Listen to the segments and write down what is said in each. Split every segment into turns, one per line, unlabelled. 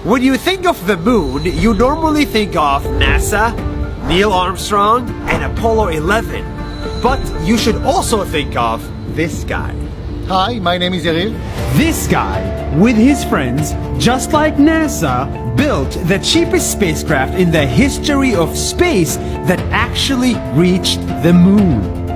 When you think of the moon, you normally think of NASA, Neil Armstrong, and Apollo 11. But you should also think of this guy.
Hi, my name is Yariv.
This guy, with his friends, just like NASA, built the cheapest spacecraft in the history of space that actually reached the moon.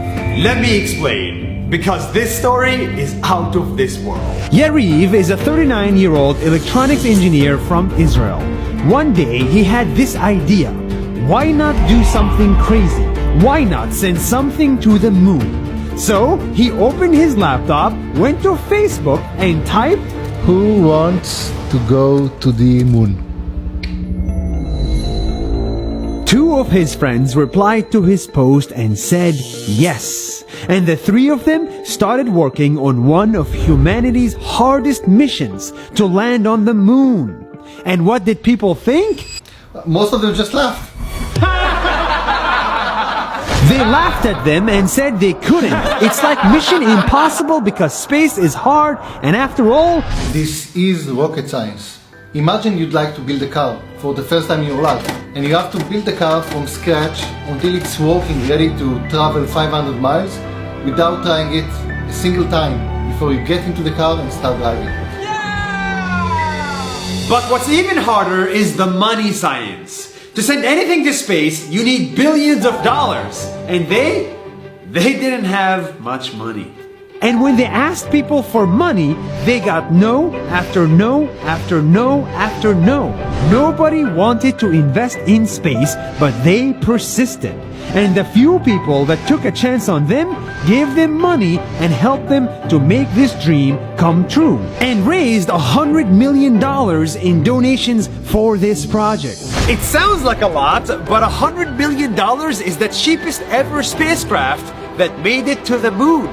Let me explain, because this story is out of this world.
Yariv is a 39-year-old electronics engineer from Israel. One day he had this idea. Why not do something crazy? Why not send something to the moon? So he opened his laptop, went to Facebook and typed,
Who wants to go to the moon?
Two of his friends replied to his post and said yes. And the three of them started working on one of humanity's hardest missions, to land on the moon. And what did people think?
Most of them just laughed.
They laughed at them and said they couldn't. It's like Mission Impossible because space is hard, and after all,
This is rocket science. Imagine you'd like to build a car for the first time in your life, and you have to build the car from scratch until it's working, ready to travel 500 miles without trying it a single time before you get into the car and start driving.
But what's even harder is the money science. To send anything to space, you need billions of dollars. And they didn't have much money.
and when they asked people for money, they got no after no after no after no. Nobody wanted to invest in space, but they persisted. And the few people that took a chance on them gave them money and helped them to make this dream come true, and raised $100 million in donations for this project.
It sounds like a lot, but $100 million is the cheapest ever spacecraft that made it to the moon.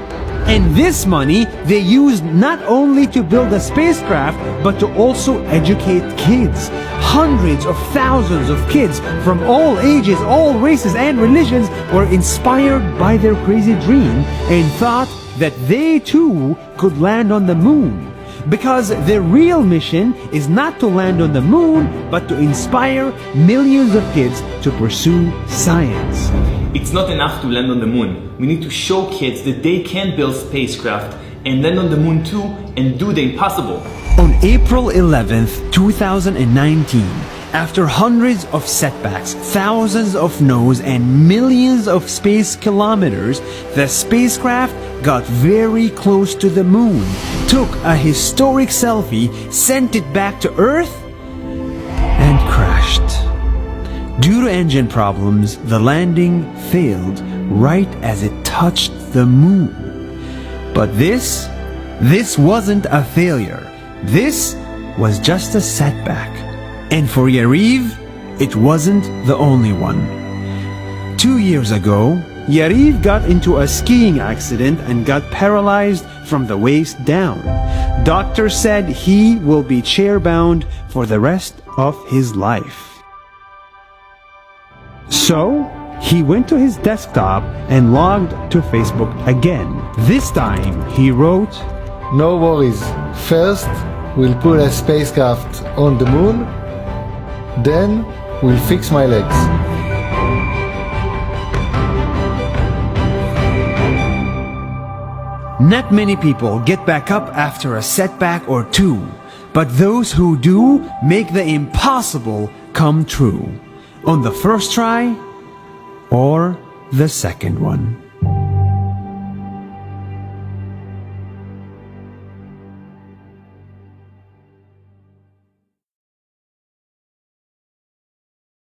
And this money they used not only to build a spacecraft, but to also educate kids. Hundreds of thousands of kids from all ages, all races and religions were inspired by their crazy dream and thought that they too could land on the moon. Because their real mission is not to land on the moon, but to inspire millions of kids to pursue science.
It's not enough to land on the moon. We need to show kids that they can build spacecraft and land on the moon too and do the impossible.
On April 11th, 2019, after hundreds of setbacks, thousands of no's, and millions of space kilometers, the spacecraft got very close to the moon, took a historic selfie, sent it back to Earth, and crashed. Due to engine problems, the landing failed right as it touched the moon. But this wasn't a failure. This was just a setback. And for Yariv, it wasn't the only one. 2 years ago, Yariv got into a skiing accident and got paralyzed from the waist down. Doctors said he will be chair-bound for the rest of his life. So, he went to his desktop and logged to Facebook again. This time, he wrote,
No worries. First, we'll put a spacecraft on the moon. Then, we'll fix my legs.
Not many people get back up after a setback or two, but those who do make the impossible come true. On the first try or the second one.